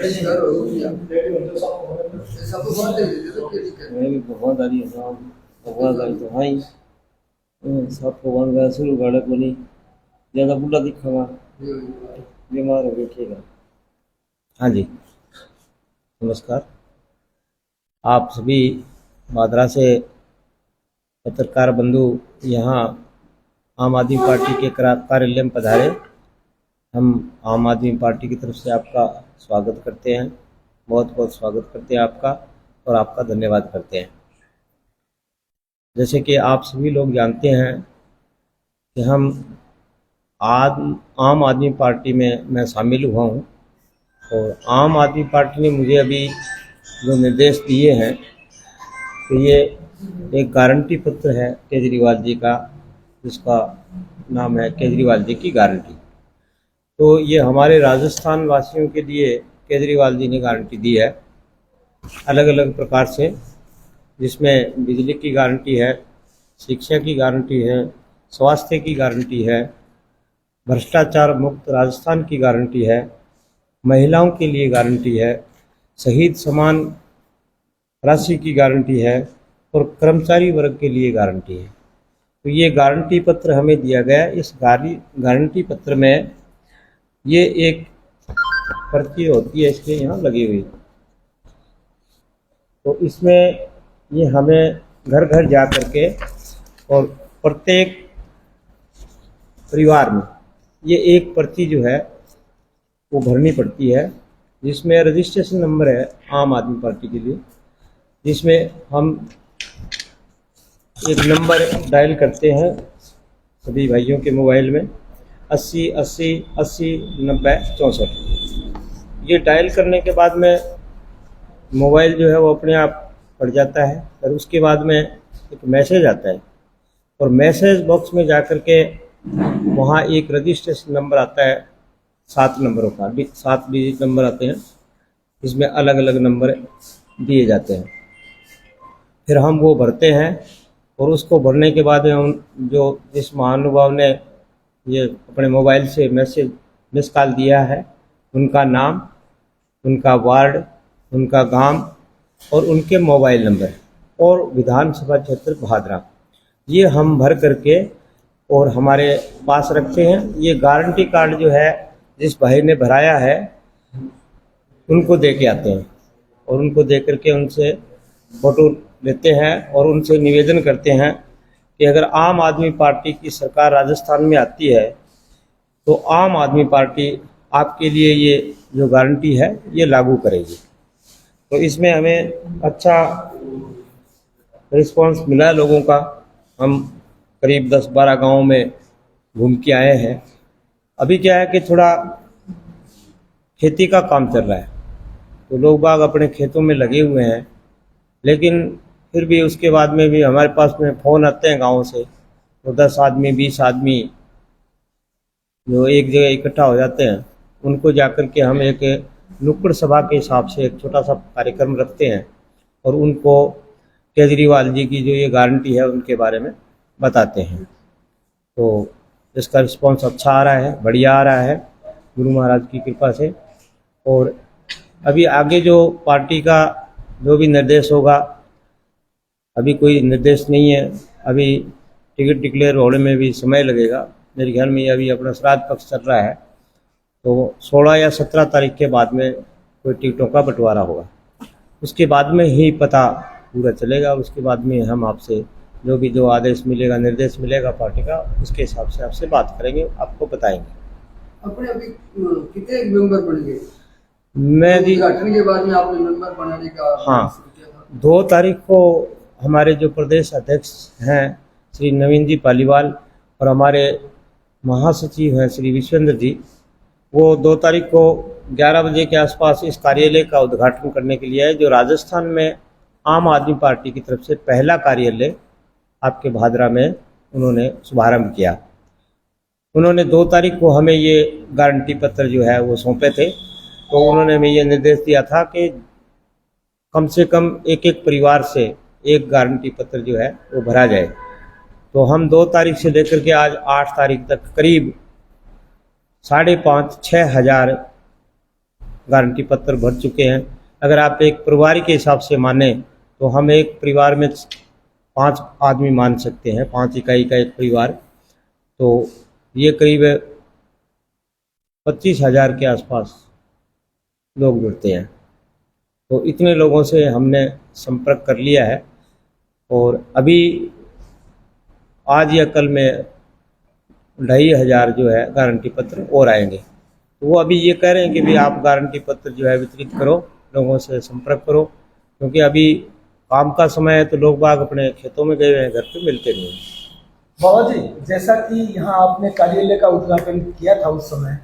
वफादारी तो हाँ ही सब भगवान का शुरू गाड़ा को नहीं ज़्यादा बुढ़ा दिखावा बीमार हो बैठेगा। हाँ जी, नमस्कार। आप सभी भादरा से पत्रकार बंधु यहाँ आम आदमी पार्टी के कार्यालय में पधारे। हम आम आदमी पार्टी की तरफ से आपका स्वागत करते हैं, बहुत बहुत स्वागत करते हैं आपका, और आपका धन्यवाद करते हैं। जैसे कि आप सभी लोग जानते हैं कि हम आम आदमी पार्टी में मैं शामिल हुआ हूँ, और आम आदमी पार्टी ने मुझे अभी जो निर्देश दिए हैं तो ये एक गारंटी पत्र है केजरीवाल जी का, जिसका नाम है केजरीवाल जी की गारंटी। तो ये हमारे राजस्थान वासियों के लिए केजरीवाल जी ने गारंटी दी है अलग अलग प्रकार से, जिसमें बिजली की गारंटी है, शिक्षा की गारंटी है, स्वास्थ्य की गारंटी है, भ्रष्टाचार मुक्त राजस्थान की गारंटी है, महिलाओं के लिए गारंटी है, शहीद सम्मान राशि की गारंटी है, और कर्मचारी वर्ग के लिए गारंटी है। तो ये गारंटी पत्र हमें दिया गया। इस गारंटी पत्र में ये एक पर्ची होती है, इसके यहाँ लगी हुई, तो इसमें ये हमें घर घर जा करके और प्रत्येक परिवार में ये एक पर्ची जो है वो भरनी पड़ती है, जिसमें रजिस्ट्रेशन नंबर है आम आदमी पार्टी के लिए, जिसमें हम एक नंबर डायल करते हैं सभी भाइयों के मोबाइल में 80 80 80 90 64। ये डायल करने के बाद में मोबाइल जो है वो अपने आप पड़ जाता है, और उसके बाद में एक मैसेज आता है, और मैसेज बॉक्स में जाकर के वहाँ एक रजिस्ट्रेशन नंबर आता है 7 नंबरों का, 7 डिजिट नंबर आते हैं, इसमें अलग अलग नंबर दिए जाते हैं। फिर हम वो भरते हैं, और उसको भरने के बाद में हम जिस महानुभाव ने ये अपने मोबाइल से मिस कॉल दिया है, उनका नाम, उनका वार्ड, उनका गांव और उनके मोबाइल नंबर और विधानसभा क्षेत्र भादरा, ये हम भर करके और हमारे पास रखते हैं। ये गारंटी कार्ड जो है जिस भाई ने भराया है उनको दे के आते हैं, और उनको दे करके उनसे फ़ोटो लेते हैं, और उनसे निवेदन करते हैं कि अगर आम आदमी पार्टी की सरकार राजस्थान में आती है तो आम आदमी पार्टी आपके लिए ये जो गारंटी है ये लागू करेगी। तो इसमें हमें अच्छा रिस्पांस मिला है लोगों का। हम करीब 10-12 गाँव में घूम के आए हैं। अभी क्या है कि थोड़ा खेती का काम चल रहा है, तो लोग बाग अपने खेतों में लगे हुए हैं, लेकिन फिर भी उसके बाद में भी हमारे पास में फ़ोन आते हैं गाँव से, तो 10 आदमी 20 आदमी जो एक जगह इकट्ठा हो जाते हैं, उनको जाकर के हम एक नुक्कड़ सभा के हिसाब से एक छोटा सा कार्यक्रम रखते हैं, और उनको केजरीवाल जी की जो ये गारंटी है उनके बारे में बताते हैं। तो इसका रिस्पांस अच्छा आ रहा है, बढ़िया आ रहा है गुरु महाराज की कृपा से। और अभी आगे जो पार्टी का जो भी निर्देश होगा, अभी कोई निर्देश नहीं है, अभी टिकट डिक्लेयर होने में भी समय लगेगा। मेरे ख्याल में अभी अपना श्राद्ध पक्ष चल रहा है, तो 16 या 17 तारीख के बाद में कोई टिकटों का बंटवारा होगा, उसके बाद में ही पता पूरा चलेगा। उसके बाद में हम आपसे जो आदेश मिलेगा, निर्देश मिलेगा पार्टी का, उसके हिसाब से आपसे बात करेंगे, आपको बताएंगे। अपने अभी कितने मेंबर बन गए? मैं भी उद्घाटन के बाद में आपने मेंबर बनाने का? हाँ, 2 तारीख को हमारे जो प्रदेश अध्यक्ष हैं श्री नवीन जी पालीवाल और हमारे महासचिव हैं श्री विश्वेंद्र जी, वो 2 तारीख को 11 बजे के आसपास इस कार्यालय का उद्घाटन करने के लिए है, जो राजस्थान में आम आदमी पार्टी की तरफ से पहला कार्यालय आपके भादरा में उन्होंने शुभारंभ किया। उन्होंने 2 तारीख को हमें ये गारंटी पत्र जो है वो सौंपे थे, तो उन्होंने हमें ये निर्देश दिया था कि कम से कम एक एक परिवार से एक गारंटी पत्र जो है वो भरा जाए। तो हम 2 तारीख से लेकर के आज 8 तारीख तक करीब 5,500-6,000 गारंटी पत्र भर चुके हैं। अगर आप एक परिवार के हिसाब से माने तो हम एक परिवार में 5 आदमी मान सकते हैं, 5 इकाई का एक परिवार। तो ये करीब 25,000 के आसपास लोग जुड़ते हैं। तो इतने लोगों से हमने संपर्क कर लिया है और अभी आज या कल में 2,500 जो है गारंटी पत्र और आएंगे। तो वो अभी ये कह रहे हैं कि भी आप गारंटी पत्र जो है वितरित करो, लोगों से संपर्क करो, क्योंकि अभी काम का समय है तो लोग बाग अपने खेतों में गए हुए हैं, घर पे मिलते नहीं हैं। बाबा जी, जैसा कि यहाँ आपने कार्यालय का उद्घाटन किया था उस समय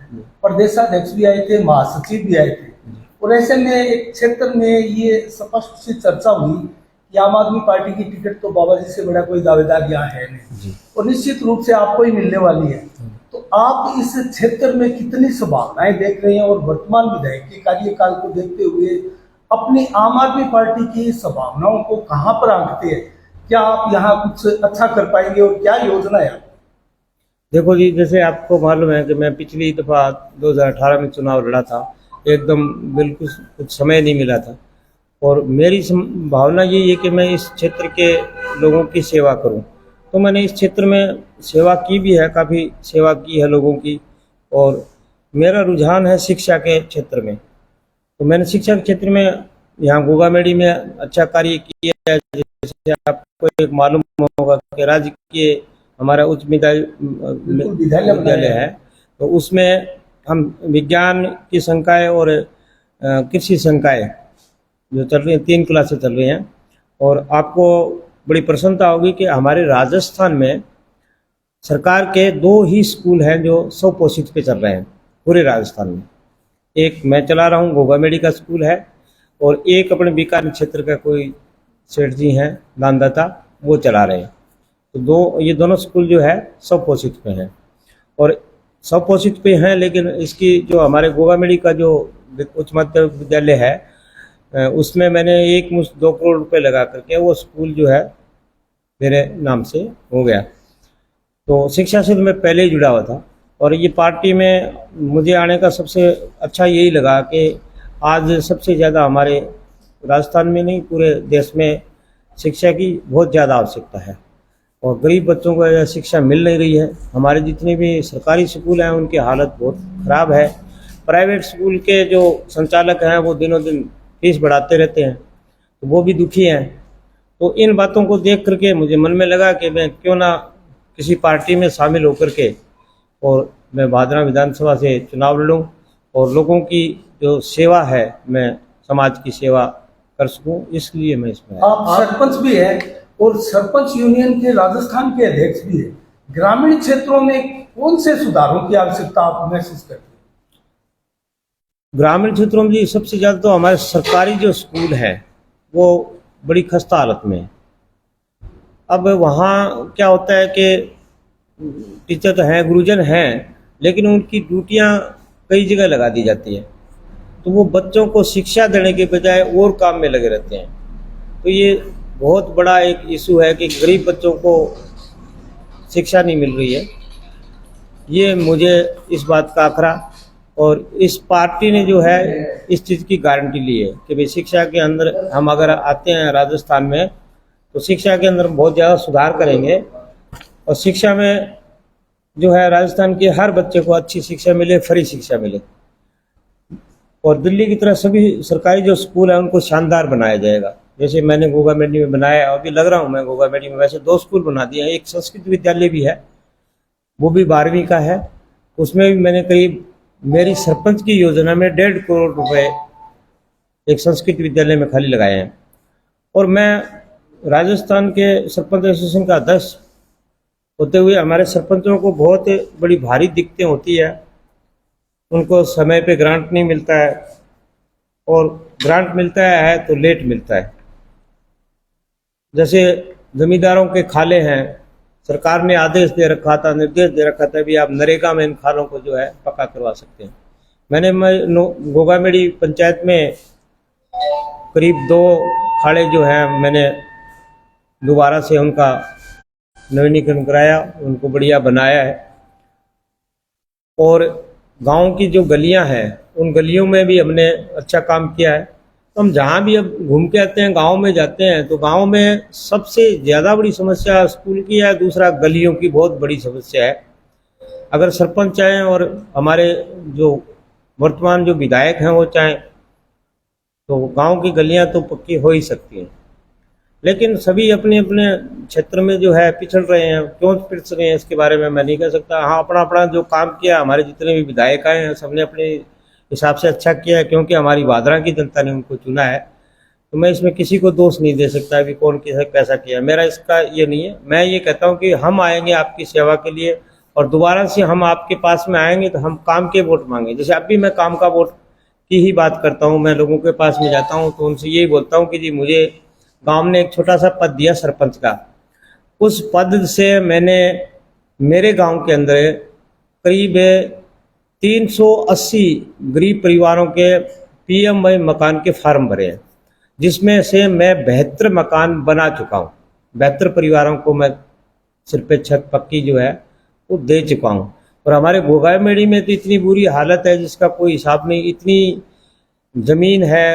प्रदेशाध्यक्ष भी आए थे, महासचिव भी आए थे, और ऐसे में एक क्षेत्र में ये स्पष्ट सी चर्चा हुई कि आम आदमी पार्टी की टिकट तो बाबा जी से बड़ा कोई दावेदार यहाँ है नहीं, और निश्चित रूप से आपको ही मिलने वाली है। तो आप इस क्षेत्र में कितनी संभावनाएं देख रहे हैं, और वर्तमान विधायक के कार्यकाल को देखते हुए अपनी आम आदमी पार्टी की संभावनाओं को कहां पर आंकते हैं? क्या आप यहाँ कुछ अच्छा कर पाएंगे, और क्या योजना है? देखो जी, जैसे आपको मालूम है कि मैं पिछली दफ़ा 2018 में चुनाव लड़ा था, एकदम बिल्कुल कुछ समय नहीं मिला था, और मेरी भावना यही है कि मैं इस क्षेत्र के लोगों की सेवा करूं। तो मैंने इस क्षेत्र में सेवा की भी है, काफ़ी सेवा की है लोगों की, और मेरा रुझान है शिक्षा के क्षेत्र में। तो मैंने शिक्षा के क्षेत्र में यहाँ गोगामेडी में अच्छा कार्य किया है। जैसे आपको एक मालूम होगा कि राज्य के हमारा उच्च विद्यालय है, तो उसमें हम विज्ञान की संकाय और कृषि संकाय जो चल रही हैं, 3 क्लासें चल रही हैं। और आपको बड़ी प्रसन्नता होगी कि हमारे राजस्थान में सरकार के 2 ही स्कूल हैं जो स्वपोषित पे चल रहे हैं पूरे राजस्थान में। एक मैं चला रहा हूँ, गोगामेडी का स्कूल है, और एक अपने बीकानेर क्षेत्र का कोई सेठ जी हैं दानदाता, वो चला रहे हैं। तो ये दोनों स्कूल जो है स्वपोषित पे हैं, और स्वपोषित पे हैं, लेकिन इसकी जो हमारे गोगामेडी का जो उच्च मध्य विद्यालय है, उसमें मैंने 2 करोड़ रुपए लगा करके वो स्कूल जो है मेरे नाम से हो गया। तो शिक्षा से तो मैं पहले ही जुड़ा हुआ था, और ये पार्टी में मुझे आने का सबसे अच्छा यही लगा कि आज सबसे ज़्यादा हमारे राजस्थान में नहीं पूरे देश में शिक्षा की बहुत ज़्यादा आवश्यकता है, और गरीब बच्चों को शिक्षा मिल नहीं रही है। हमारे जितने भी सरकारी स्कूल हैं उनकी हालत बहुत ख़राब है। प्राइवेट स्कूल के जो संचालक हैं वो दिनों दिन फीस बढ़ाते रहते हैं, तो वो भी दुखी हैं। तो इन बातों को देख करके मुझे मन में लगा कि मैं क्यों ना किसी पार्टी में शामिल होकर के और मैं भादरा विधानसभा से चुनाव लड़ूं, और लोगों की जो सेवा है मैं समाज की सेवा कर सकूं, इसलिए मैं इसमें आप सरपंच भी हैं, और सरपंच यूनियन के राजस्थान के अध्यक्ष भी है। ग्रामीण क्षेत्रों में कौन से सुधारों की आवश्यकता आप महसूस करते हैं? ग्रामीण क्षेत्रों में जी सबसे ज़्यादा तो हमारे सरकारी जो स्कूल हैं वो बड़ी खस्ता हालत में है। अब वहाँ क्या होता है कि टीचर तो हैं, गुरुजन हैं, लेकिन उनकी ड्यूटियाँ कई जगह लगा दी जाती है, तो वो बच्चों को शिक्षा देने के बजाय और काम में लगे रहते हैं। तो ये बहुत बड़ा एक इशू है कि गरीब बच्चों को शिक्षा नहीं मिल रही है। ये मुझे इस बात का आखरा, और इस पार्टी ने जो है इस चीज़ की गारंटी ली है कि भाई शिक्षा के अंदर हम अगर आते हैं राजस्थान में तो शिक्षा के अंदर बहुत ज़्यादा सुधार करेंगे, और शिक्षा में जो है राजस्थान के हर बच्चे को अच्छी शिक्षा मिले, फ्री शिक्षा मिले, और दिल्ली की तरह सभी सरकारी जो स्कूल हैं उनको शानदार बनाया जाएगा। जैसे मैंने गोगामेडी में बनाया, अभी लग रहा हूँ मैं गोगामेडी में, वैसे 2 स्कूल बना दिए हैं। एक संस्कृत विद्यालय भी है, वो भी 12वीं का है, उसमें भी मैंने करीब मेरी सरपंच की योजना में 1.5 करोड़ रुपए एक संस्कृत विद्यालय में खाली लगाए हैं। और मैं राजस्थान के सरपंच एसोसिएशन का अध्यक्ष होते हुए हमारे सरपंचों को बहुत बड़ी भारी दिक्कतें होती है, उनको समय पे ग्रांट नहीं मिलता है, और ग्रांट मिलता है तो लेट मिलता है। जैसे जमींदारों के खाले हैं, सरकार ने आदेश दे रखा था, निर्देश दे रखा था भी आप नरेगा में इन खालों को जो है पक्का करवा सकते हैं। मैंने गोगामेडी पंचायत में करीब 2 खाले जो हैं मैंने दोबारा से उनका नवीनीकरण कराया, उनको बढ़िया बनाया है। और गांव की जो गलियां हैं उन गलियों में भी हमने अच्छा काम किया है। तो हम जहाँ भी अब घूम के आते हैं, गांव में जाते हैं, तो गांव में सबसे ज़्यादा बड़ी समस्या स्कूल की है, दूसरा गलियों की बहुत बड़ी समस्या है। अगर सरपंच चाहें और हमारे जो वर्तमान जो विधायक हैं वो चाहें तो गांव की गलियां तो पक्की हो ही सकती हैं, लेकिन सभी अपने अपने क्षेत्र में जो है पिछड़ रहे हैं। क्यों पिछड़ रहे हैं इसके बारे में मैं नहीं कह सकता। हाँ, अपना अपना जो काम किया, हमारे जितने भी विधायक आए हैं सबने अपने हिसाब से अच्छा किया है, क्योंकि हमारी वादरा की जनता ने उनको चुना है। तो मैं इसमें किसी को दोष नहीं दे सकता कि कौन कैसा किया। मेरा इसका ये नहीं है। मैं ये कहता हूँ कि हम आएंगे आपकी सेवा के लिए और दोबारा से हम आपके पास में आएंगे तो हम काम के वोट मांगे। जैसे अब भी मैं काम का वोट की ही बात करता हूँ, मैं लोगों के पास में जाता हूँ तो उनसे यही बोलता हूँ कि जी मुझे गांव ने एक छोटा सा पद दिया सरपंच का, उस पद से मैंने मेरे गांव के अंदर करीब 380 गरीब परिवारों के पीएमवाई मकान के फार्म भरे हैं, जिसमें से मैं 72 मकान बना चुका हूँ। 72 परिवारों को मैं सिर पे छत पक्की जो है वो दे चुका हूँ। और हमारे घोगामेड़ी में तो इतनी बुरी हालत है जिसका कोई हिसाब नहीं। इतनी ज़मीन है,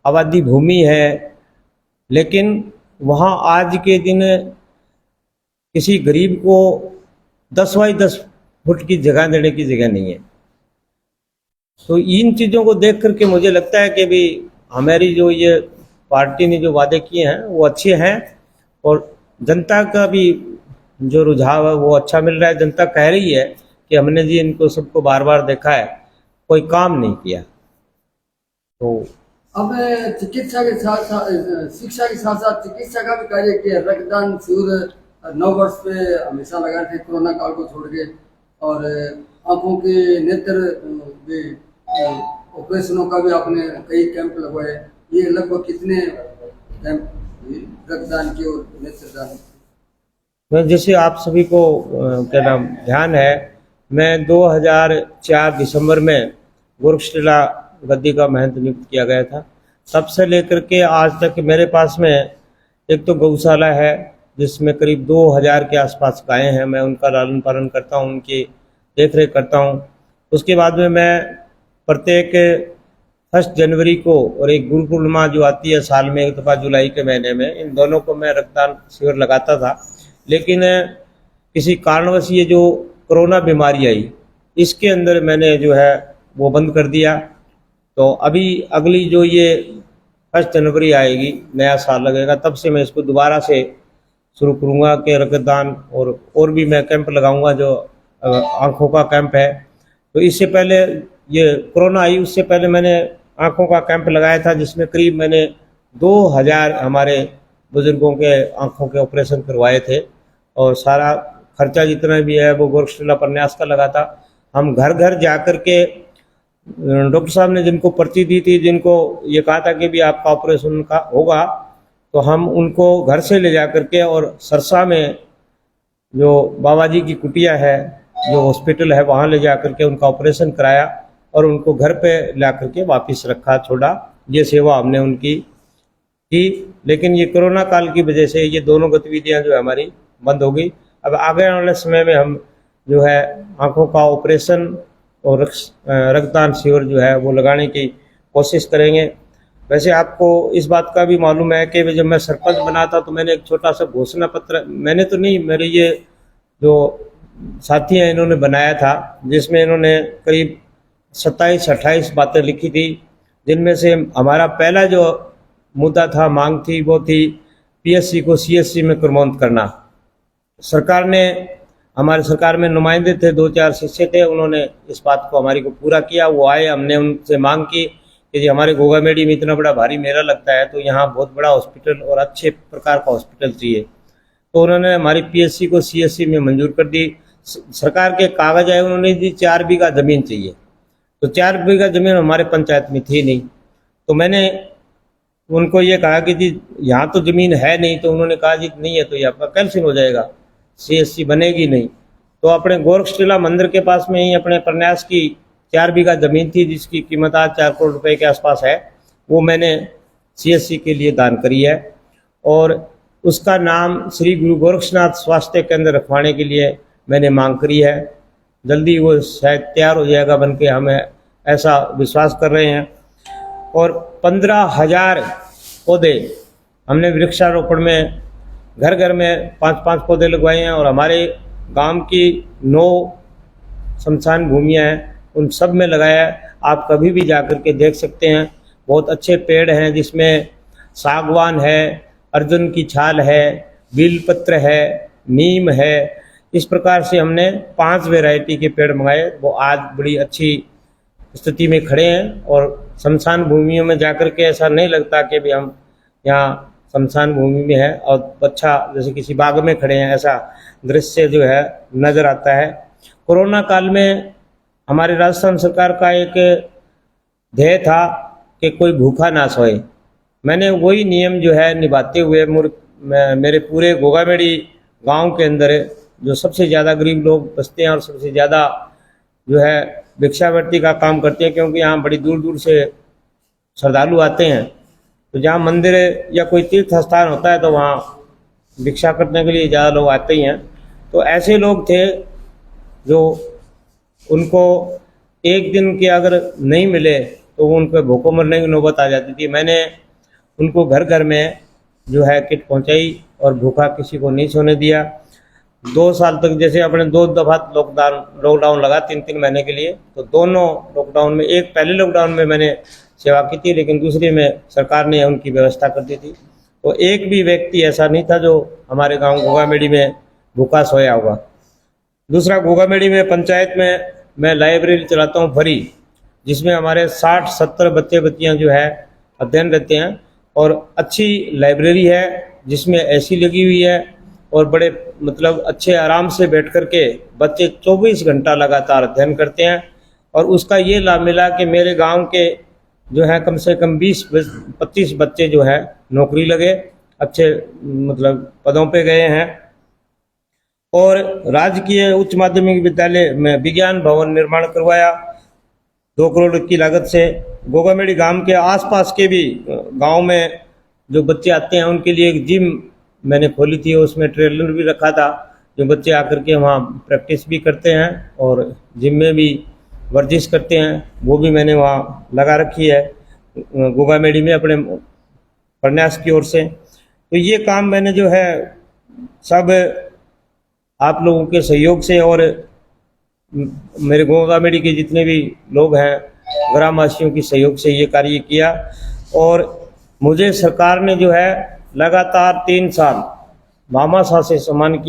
आबादी भूमि है, लेकिन वहाँ आज के दिन किसी गरीब को 10 बाई 10 फुट की जगह देने की जगह नहीं है। तो इन चीज़ों को देख करके मुझे लगता है कि भी हमारी जो ये पार्टी ने जो वादे किए हैं वो अच्छे हैं और जनता का भी जो रुझाव है वो अच्छा मिल रहा है। जनता कह रही है कि हमने जी इनको सबको बार बार देखा है, कोई काम नहीं किया। तो अब चिकित्सा के साथ साथ शिक्षा के साथ साथ चिकित्सा का भी कार्य किया। रक्तदान शिविर 9 वर्ष पे हमेशा लगाए थे, कोरोना काल को छोड़ के। और आंखों के नेत्र भी ऑपरेशनों का भी आपने कई कैंप लगवाए। ये लगभग कितने कैंप रक्तदान के और नेत्रदान? मैं जैसे आप सभी को क्या नाम ध्यान है, मैं 2004 दिसंबर में गोरक्षटीला गद्दी का महंत नियुक्त किया गया था। तब से लेकर के आज तक मेरे पास में एक तो गौशाला है जिसमें करीब 2000 के आसपास गायें हैं। मैं उनका लालन पालन करता हूं, उनकी देख रेख करता हूं। उसके बाद में मैं प्रत्येक 1 जनवरी को और एक गुरु पूर्णिमा जो आती है साल में एक दफ़ा जुलाई के महीने में, इन दोनों को मैं रक्तदान शिविर लगाता था। लेकिन किसी कारणवश ये जो कोरोना बीमारी आई इसके अंदर मैंने जो है वो बंद कर दिया। तो अभी अगली जो ये 1 जनवरी आएगी, नया साल लगेगा, तब से मैं इसको दोबारा से शुरू करूँगा कि रक्तदान और भी मैं कैंप लगाऊंगा जो आँखों का कैंप है। तो इससे पहले ये कोरोना आई उससे पहले मैंने आँखों का कैंप लगाया था जिसमें करीब मैंने 2000 हमारे बुजुर्गों के आँखों के ऑपरेशन करवाए थे और सारा खर्चा जितना भी है वो गोरक्षटीला प्रन्यास का लगा था। हम घर घर जा कर के डॉक्टर साहब ने जिनको पर्ची दी थी, जिनको ये कहा था कि भी आपका ऑपरेशन का होगा, तो हम उनको घर से ले जा करके और सरसा में जो बाबा जी की कुटिया है, जो हॉस्पिटल है, वहाँ ले जा करके उनका ऑपरेशन कराया और उनको घर पे ला करके वापस रखा छोड़ा। ये सेवा हमने उनकी की। लेकिन ये कोरोना काल की वजह से ये दोनों गतिविधियां जो हमारी बंद हो गई। अब आगे आने वाले समय में हम जो है आँखों का ऑपरेशन और रक्तदान शिविर जो है वो लगाने की कोशिश करेंगे। वैसे आपको इस बात का भी मालूम है कि जब मैं सरपंच बना था तो मैंने एक छोटा सा घोषणा पत्र, मैंने तो नहीं, मेरे ये जो साथी हैं इन्होंने बनाया था, जिसमें इन्होंने करीब 27-28 बातें लिखी थी, जिनमें से हमारा पहला जो मुद्दा था, मांग थी, वो थी पीएससी को सीएससी में क्रमोन्नत करना। सरकार ने, हमारी सरकार में नुमाइंदे थे, 2-4 शिष्य थे, उन्होंने इस बात को हमारी को पूरा किया। वो आए, हमने उनसे मांग की कि जी हमारे घोगामेड़ी में इतना बड़ा भारी मेला लगता है तो यहाँ बहुत बड़ा हॉस्पिटल और अच्छे प्रकार का हॉस्पिटल चाहिए। तो उन्होंने हमारी पीएससी को सीएससी में मंजूर कर दी। सरकार के कागज आए, उन्होंने दी 4 बीघा ज़मीन चाहिए। तो 4 बीघा ज़मीन हमारे पंचायत में थी नहीं। तो मैंने उनको ये कहा कि जी यहाँ तो ज़मीन है नहीं। तो उन्होंने कहा जी नहीं है तो ये आपका कैंसिल हो जाएगा, सीएससी बनेगी नहीं। तो अपने गोरक्षटीला मंदिर के पास में ही अपने प्रन्यास की 4 बीघा ज़मीन थी जिसकी कीमत आज 4 करोड़ रुपए के आसपास है, वो मैंने सीएससी के लिए दान करी है और उसका नाम श्री गुरु गोरक्षनाथ स्वास्थ्य केंद्र रखवाने के लिए मैंने मांग करी है। जल्दी वो शायद तैयार हो जाएगा बन के, हमें ऐसा विश्वास कर रहे हैं। और 15,000 पौधे हमने वृक्षारोपण में घर घर में 5-5 पौधे लगवाए हैं। और हमारे गांव की 9 शमशान भूमियाँ हैं, उन सब में लगाया है। आप कभी भी जा कर के देख सकते हैं। बहुत अच्छे पेड़ हैं जिसमें सागवान है, अर्जुन की छाल है, बेलपत्र है, नीम है। इस प्रकार से हमने 5 वैरायटी के पेड़ मंगाए। वो आज बड़ी अच्छी स्थिति में खड़े हैं। और शमशान भूमियों में जाकर के ऐसा नहीं लगता कि भी हम यहाँ शमशान भूमि में है और अच्छा जैसे किसी बाग में खड़े हैं, ऐसा दृश्य जो है नज़र आता है। कोरोना काल में हमारी राजस्थान सरकार का एक ध्येय था कि कोई भूखा ना सोए। मैंने वही नियम जो है निभाते हुए मेरे पूरे गोगामेड़ी गांव के अंदर जो सबसे ज़्यादा गरीब लोग बसते हैं और सबसे ज़्यादा जो है भिक्षावृत्ति का काम करते हैं, क्योंकि यहाँ बड़ी दूर दूर से श्रद्धालु आते हैं। तो जहाँ मंदिर या कोई तीर्थ स्थान होता है तो वहाँ भिक्षा करने के लिए ज़्यादा लोग आते ही हैं। तो ऐसे लोग थे जो उनको एक दिन के अगर नहीं मिले तो उन पर भूखों मरने की नौबत आ जाती थी। मैंने उनको घर घर में जो है किट पहुंचाई और भूखा किसी को नहीं सोने दिया। 2 साल तक जैसे अपने 2 दफ़ा लॉकडाउन लगा 3-3 महीने के लिए, तो दोनों लॉकडाउन में, एक पहले लॉकडाउन में मैंने सेवा की थी, लेकिन दूसरे में सरकार ने उनकी व्यवस्था कर दी थी। तो एक भी व्यक्ति ऐसा नहीं था जो हमारे गांव गोगामेड़ी में भूखा सोया होगा। दूसरा, गोगामेड़ी में पंचायत में मैं लाइब्रेरी चलाता हूँ फ्री, जिसमें हमारे 60-70 बच्चे बच्चियाँ जो है अध्ययन करते हैं। और अच्छी लाइब्रेरी है जिसमें एसी लगी हुई है और बड़े मतलब अच्छे आराम से बैठ कर के बच्चे 24 घंटा लगातार अध्ययन करते हैं। और उसका ये लाभ मिला कि मेरे गांव के जो है कम से कम 20-25 बच्चे जो है नौकरी लगे, अच्छे मतलब पदों पे गए हैं। और राजकीय उच्च माध्यमिक विद्यालय में विज्ञान भवन निर्माण करवाया 2 करोड़ की लागत से। गोगामेड़ी गांव के आसपास के भी गांव में जो बच्चे आते हैं उनके लिए एक जिम मैंने खोली थी, उसमें ट्रेनर भी रखा था जो बच्चे आकर के वहाँ प्रैक्टिस भी करते हैं और जिम में भी वर्जिश करते हैं। वो भी मैंने वहाँ लगा रखी है गोगामेड़ी में अपने प्रन्यास की ओर से। तो ये काम मैंने जो है सब आप लोगों के सहयोग से और मेरे गोगामेड़ी के जितने भी लोग हैं ग्रामवासियों की सहयोग से ये कार्य किया। और मुझे सरकार ने जो है लगातार 3 साल भामाशाह से सम्मानित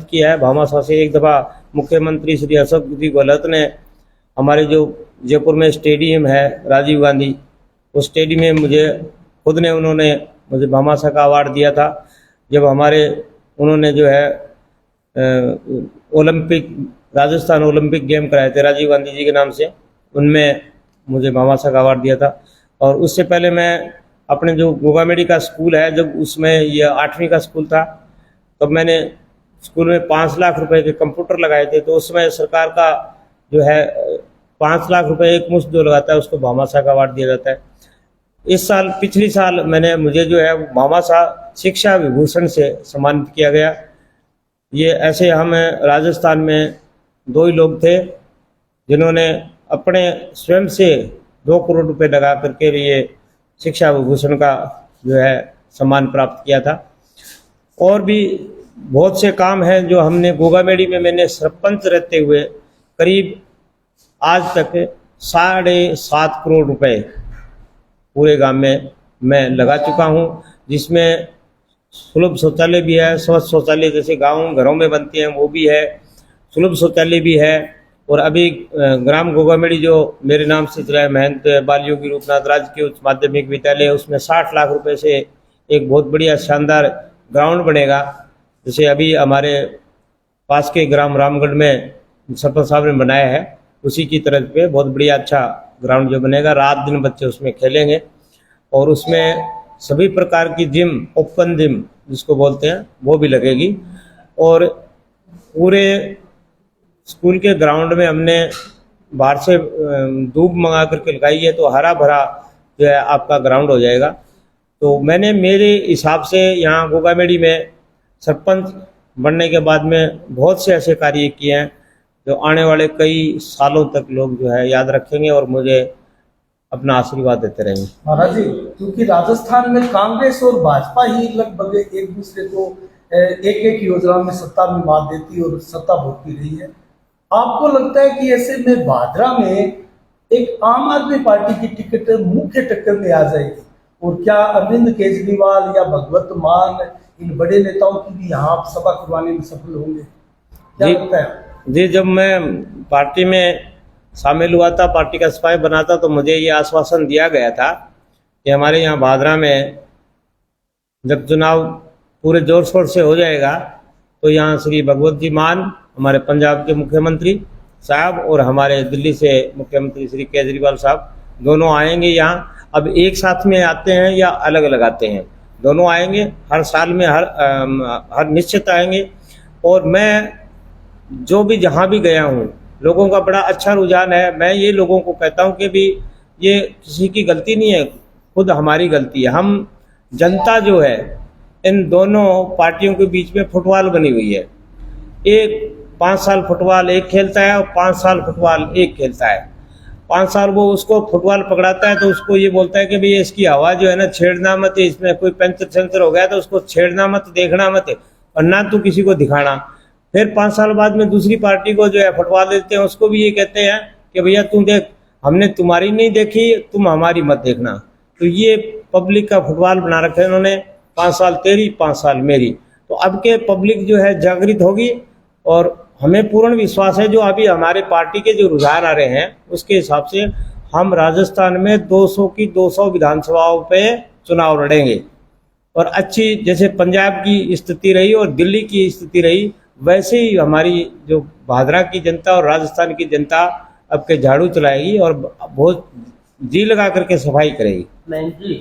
किया है। भामाशाह से एक दफ़ा मुख्यमंत्री श्री अशोक जी गहलोत ने हमारे जो जयपुर में स्टेडियम है राजीव गांधी, उस स्टेडियम में उन्होंने मुझे भामाशाह का अवार्ड दिया था। जब उन्होंने जो है राजस्थान ओलंपिक गेम कराए थे राजीव गांधी जी के नाम से, उनमें मुझे भामाशाह का अवार्ड दिया था। और उससे पहले मैं अपने जो गोगामेड़ी का स्कूल है, जब उसमें यह 8वीं का स्कूल था, तब मैंने स्कूल में 5 लाख रुपए के कंप्यूटर लगाए थे। तो उसमें सरकार का जो है 5 लाख रुपए एक मुश्त जो लगाता है उसको भामाशाह का अवार्ड दिया जाता है। पिछली साल मुझे जो है भामाशाह शिक्षा विभूषण से सम्मानित किया गया। ये ऐसे हम राजस्थान में 2 ही लोग थे जिन्होंने अपने स्वयं से 2 करोड़ रुपए लगा करके ये शिक्षा विभूषण का जो है सम्मान प्राप्त किया था। और भी बहुत से काम हैं जो हमने गोगामेड़ी में, मैंने सरपंच रहते हुए करीब आज तक 7.5 करोड़ रुपए पूरे गांव में मैं लगा चुका हूं, जिसमें सुलभ शौचालय भी है, स्वच्छ शौचालय जैसे गाँव घरों में बनते हैं वो भी है, सुलभ शौचालय भी है। और अभी ग्राम गोगामेड़ी जो मेरे नाम से चला है महंत बाल योगी रूपनाथ राजकीय उच्च माध्यमिक विद्यालय, उसमें 60 लाख रुपए से एक बहुत बढ़िया शानदार ग्राउंड बनेगा। जैसे अभी हमारे पास के ग्राम रामगढ़ में सरपंच साहब ने बनाया है, उसी की तरह पे बहुत बढ़िया अच्छा ग्राउंड जो बनेगा, रात दिन बच्चे उसमें खेलेंगे। और उसमें सभी प्रकार की जिम, ओपन जिम जिसको बोलते हैं, वो भी लगेगी। और पूरे स्कूल के ग्राउंड में हमने बाहर से धूप मंगा करके लगाई है, तो हरा भरा जो है आपका ग्राउंड हो जाएगा। तो मैंने मेरे हिसाब से यहाँ गोगामेड़ी में सरपंच बनने के बाद में बहुत से ऐसे कार्य किए हैं जो आने वाले कई सालों तक लोग जो है याद रखेंगे और मुझे अपना आशीर्वाद देते रहेंगे। महाराज जी, क्योंकि राजस्थान में कांग्रेस और भाजपा ही लगभग एक दूसरे को एक एक योजना में सत्ता में बांध देती और सत्ता भोगती रही है, आपको लगता है कि ऐसे में भादरा में एक आम आदमी पार्टी की टिकट मुख्य टक्कर में आ जाएगी? और क्या अरविंद केजरीवाल या भगवत मान इन बड़े नेताओं की भी यहाँ सभा करवाने में सफल होंगे? क्या लगता है? जी, जब मैं पार्टी में शामिल हुआ था, पार्टी का सिपाही बना था, तो मुझे ये आश्वासन दिया गया था कि हमारे यहाँ भादरा में जब चुनाव पूरे जोर शोर से हो जाएगा तो यहाँ श्री भगवत जी मान, हमारे पंजाब के मुख्यमंत्री साहब, और हमारे दिल्ली से मुख्यमंत्री श्री केजरीवाल साहब दोनों आएंगे यहाँ। अब एक साथ में आते हैं या अलग अलग आते हैं, दोनों आएंगे हर साल में, हर निश्चित आएंगे। और मैं जो भी जहाँ भी गया हूँ, लोगों का बड़ा अच्छा रुझान है। मैं ये लोगों को कहता हूँ कि भी ये किसी की गलती नहीं है, खुद हमारी गलती है। हम जनता जो है इन दोनों पार्टियों के बीच में फुटबॉल बनी हुई है। एक 5 साल फुटबॉल एक खेलता है और 5 साल फुटबॉल एक खेलता है। 5 साल वो उसको फुटबॉल पकड़ाता है तो उसको ये बोलता है कि भाई इसकी हवा जो है ना छेड़ना मत, इसमें कोई पंचर हो गया तो उसको छेड़ना मत, देखना मत, और ना तू किसी को दिखाना। फिर 5 साल बाद में दूसरी पार्टी को जो है फुटबॉल देते हैं, उसको भी ये कहते हैं कि भैया तू देख, हमने तुम्हारी नहीं देखी, तुम हमारी मत देखना। तो ये पब्लिक का फुटबॉल बना रखा है इन्होंने, 5 साल तेरी 5 साल मेरी। तो अब के पब्लिक जो है जागृत होगी और हमें पूर्ण विश्वास है जो अभी हमारे पार्टी के जो रुझान आ रहे हैं उसके हिसाब से हम राजस्थान में 200 की 200 विधानसभाओं पे चुनाव लड़ेंगे। और अच्छी जैसे पंजाब की स्थिति रही और दिल्ली की स्थिति रही, वैसे ही हमारी जो भादरा की जनता और राजस्थान की जनता अब के झाड़ू चलाएगी और बहुत जी लगा करके सफाई करेगी। नहीं जी,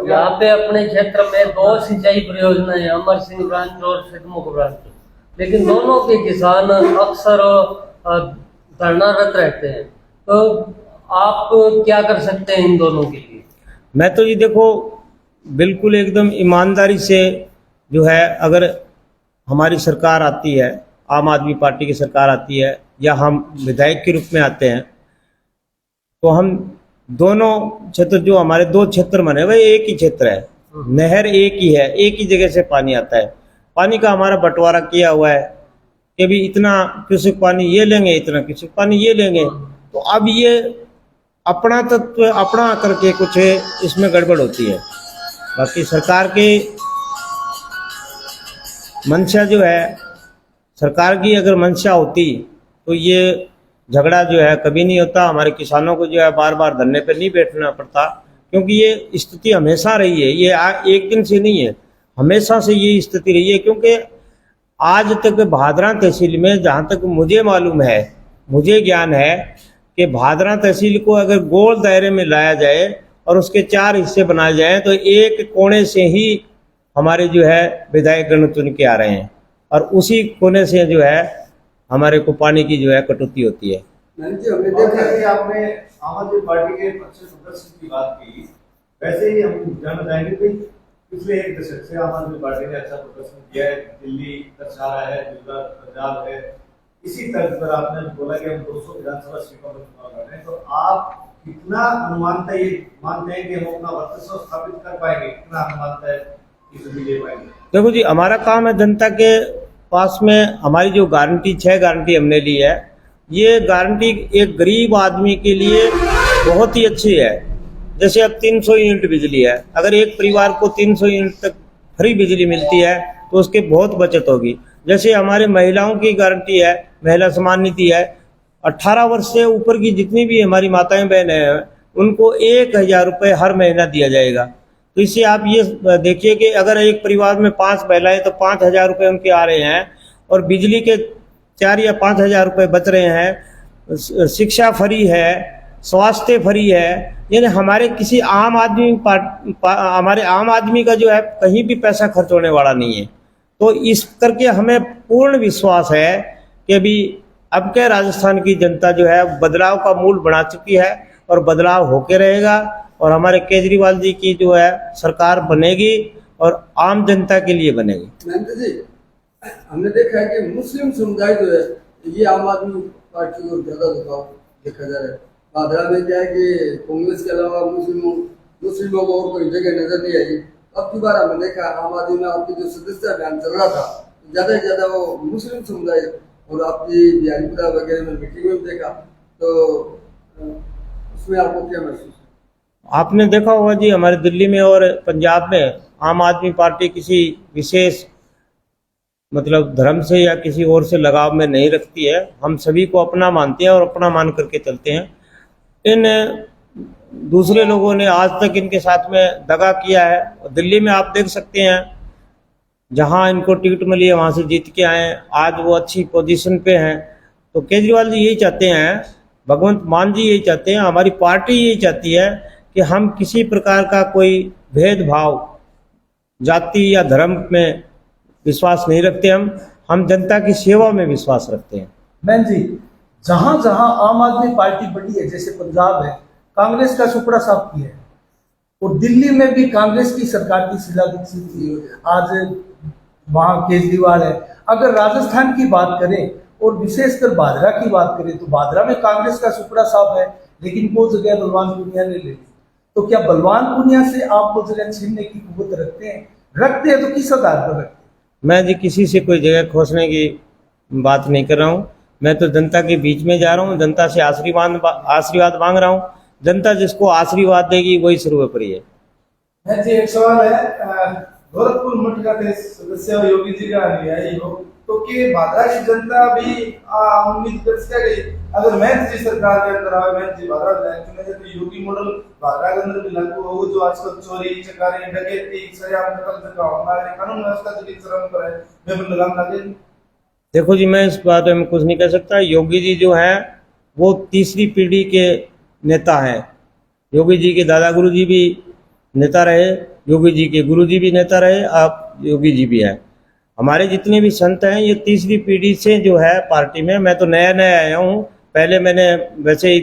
यहाँ पे अपने क्षेत्र में 2 सिंचाई परियोजनाएं हैं, अमर सिंह ब्रांच और सिद्धमुख ब्रांच, लेकिन दोनों के किसान अक्सर धरनारत रहते हैं। तो आप क्या कर सकते हैं इन दोनों के लिए? मैं तो ये देखो बिल्कुल एकदम ईमानदारी से जो है, अगर हमारी सरकार आती है, आम आदमी पार्टी की सरकार आती है या हम विधायक के रूप में आते हैं, तो हम दोनों क्षेत्र जो हमारे 2 क्षेत्र बने हुए एक ही क्षेत्र है, नहर एक ही है, एक ही जगह से पानी आता है। पानी का हमारा बंटवारा किया हुआ है कि भी इतना कृषक पानी ये लेंगे, इतना कृषक पानी ये लेंगे। तो अब ये अपना तत्व अपना करके कुछ इसमें गड़बड़ होती है। बाकी सरकार की मंशा जो है, सरकार की अगर मंशा होती तो ये झगड़ा जो है कभी नहीं होता। हमारे किसानों को जो है बार बार धरने पे नहीं बैठना पड़ता, क्योंकि ये स्थिति हमेशा रही है, ये एक दिन से नहीं है, हमेशा से ये स्थिति रही है। क्योंकि आज तक भादरा तहसील में जहाँ तक मुझे मालूम है, मुझे ज्ञान है कि भादरा तहसील को अगर गोल दायरे में लाया जाए और उसके 4 हिस्से बनाए जाएं तो एक कोने से ही हमारे जो है विधायक गण चुन के आ रहे हैं और उसी कोने से जो है हमारे को पानी की जो है कटौती होती है। हमने देखा है कि आपने आम आदमी पार्टी के अच्छे प्रदर्शन की बात की, वैसे ही हम जानना चाहेंगे कि पिछले 1 दशक से आम आदमी पार्टी ने अच्छा प्रदर्शन किया है, दिल्ली अच्छा रहा है, गुजरात पंजाब है, इसी तर्ज पर आपने बोला कि हम 200 विधानसभा सीटों पर चुनाव लड़ रहे हैं। तो आप कितना अनुमानता ये मानते हैं कि हम अपना वर्चस्व स्थापित कर पाएंगे, कितना अनुमानता है कि सभी ले पाएंगे? देखो जी, हमारा काम है जनता के पास में हमारी जो गारंटी 6 गारंटी हमने ली है, ये गारंटी एक गरीब आदमी के लिए बहुत ही अच्छी है। जैसे अब 300 यूनिट बिजली है, अगर एक परिवार को 300 यूनिट तक फ्री बिजली मिलती है तो उसके बहुत बचत होगी। जैसे हमारे महिलाओं की गारंटी है, महिला सम्मान निधि है, 18 वर्ष से ऊपर की जितनी भी हमारी माताएं बहनें हैं उनको 1000 रुपये हर महीना दिया जाएगा। तो इससे आप ये देखिए कि अगर एक परिवार में 5 महिलाएं तो 5000 रुपये उनके आ रहे हैं और बिजली के 4 या 5000 रुपये बच रहे हैं। शिक्षा फ्री है, स्वास्थ्य फ्री है, यानी हमारे किसी आम आदमी हमारे आम आदमी का जो है कहीं भी पैसा खर्च होने वाला नहीं है। तो इस करके हमें पूर्ण विश्वास है कि अभी अब के राजस्थान की जनता जो है बदलाव का मूल बना चुकी है और बदलाव होके रहेगा और हमारे केजरीवाल जी की जो है सरकार बनेगी और आम जनता के लिए बनेगी। महेंद्र जी, हमने देखा है कि मुस्लिम समुदाय जो है ये आम आदमी पार्टी को ज्यादा झुकाव देखा जा रहा है। भादरा में क्या है कि कांग्रेस के अलावा मुस्लिमों को और कोई जगह नजर नहीं आई। अब की बार हमने देखा आम आदमी में आपकी जो सदस्यता अभियान चल रहा था, ज्यादा से ज्यादा वो मुस्लिम समुदाय, और आपकी बिहारीपुरा वगैरह में मीटिंग में देखा, तो उसमें आपको क्या महसूस? आपने देखा होगा जी, हमारे दिल्ली में और पंजाब में आम आदमी पार्टी किसी विशेष मतलब धर्म से या किसी और से लगाव में नहीं रखती है। हम सभी को अपना मानते हैं और अपना मान करके चलते हैं। इन दूसरे लोगों ने आज तक इनके साथ में दगा किया है। दिल्ली में आप देख सकते हैं, जहां इनको टिकट मिली है वहां से जीत के आए, आज वो अच्छी पोजीशन पे हैं। तो केजरीवाल जी यही चाहते हैं, भगवंत मान जी यही चाहते हैं, हमारी पार्टी यही चाहती है कि हम किसी प्रकार का कोई भेदभाव जाति या धर्म में विश्वास नहीं रखते। हम जनता की सेवा में विश्वास रखते हैं। मैन जी, जहां जहां आम आदमी पार्टी बढ़ी है, जैसे पंजाब है, कांग्रेस का सुपड़ा साफ किया है, और दिल्ली में भी कांग्रेस की सरकार की शीला दीक्षित थी, आज वहां केजरीवाल है। अगर राजस्थान की बात करें और विशेषकर भादरा की बात करें तो भादरा में कांग्रेस का सुपड़ा साफ है, लेकिन वो जगह बलवान पूनिया ने ले ली। तो क्या बलवान पूनिया से आप वो जगह छीनने की कुव्वत रखते हैं? रखते हैं तो किस आधार पर रखते हैं? मैं जी किसी से कोई जगह खोसने की बात नहीं कर रहा हूँ। मैं तो जनता के बीच में जा रहा हूँ, जनता से आशीर्वाद मांग रहा हूँ। जनता जिसको आशीर्वाद देगी वही सर्वोपरि है। मैं जी, एक सवाल है, गोरखपुर मठ का सदस्य योगी जी का अनुयायी हो, तो कि भादरा की जनता भी उम्मीद कर सकेगी अगर महंत जी सरकार के अंदर आए, महंत जी भादरा चुने जाए, तो योगी मॉडल भादरा के अंदर भी लागू होगा, जो आजकल चोरी चकारी डकैती सरेआम कत्ल कानून व्यवस्था जो चरम पर है, बेबंद लगाम लगेगी? देखो जी, मैं इस बारे में कुछ नहीं कह सकता। योगी जी जो है वो तीसरी पीढ़ी के नेता हैं। योगी जी के दादा गुरु जी भी नेता रहे, योगी जी के गुरु जी भी नेता रहे, आप योगी जी भी हैं। हमारे जितने भी संत हैं ये तीसरी पीढ़ी से जो है पार्टी में। मैं तो नया नया आया हूँ, पहले मैंने वैसे ही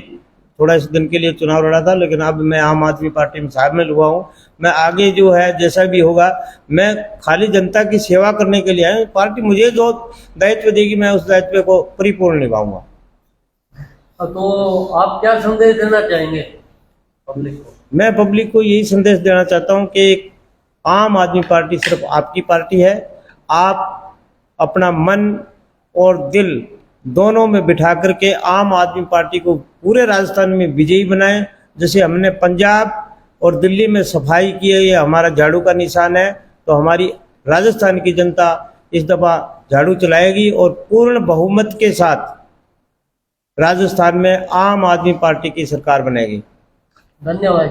थोड़ा इस दिन के लिए चुनाव लड़ा था, लेकिन अब मैं आम आदमी पार्टी में शामिल हुआ हूँ। मैं आगे जो है जैसा भी होगा, मैं खाली जनता की सेवा करने के लिए आया। पार्टी मुझे जो दायित्व देगी मैं उस दायित्व को परिपूर्ण निभाऊंगा। तो आप क्या संदेश देना चाहेंगे पब्लिक को? मैं पब्लिक को यही संदेश देना चाहता हूं कि आम आदमी पार्टी सिर्फ आपकी पार्टी है। आप अपना मन और दिल दोनों में बिठा करके आम आदमी पार्टी को पूरे राजस्थान में विजयी बनाएं। जैसे हमने पंजाब और दिल्ली में सफाई की है, ये हमारा झाड़ू का निशान है, तो हमारी राजस्थान की जनता इस दफ़ा झाड़ू चलाएगी और पूर्ण बहुमत के साथ राजस्थान में आम आदमी पार्टी की सरकार बनेगी। धन्यवाद।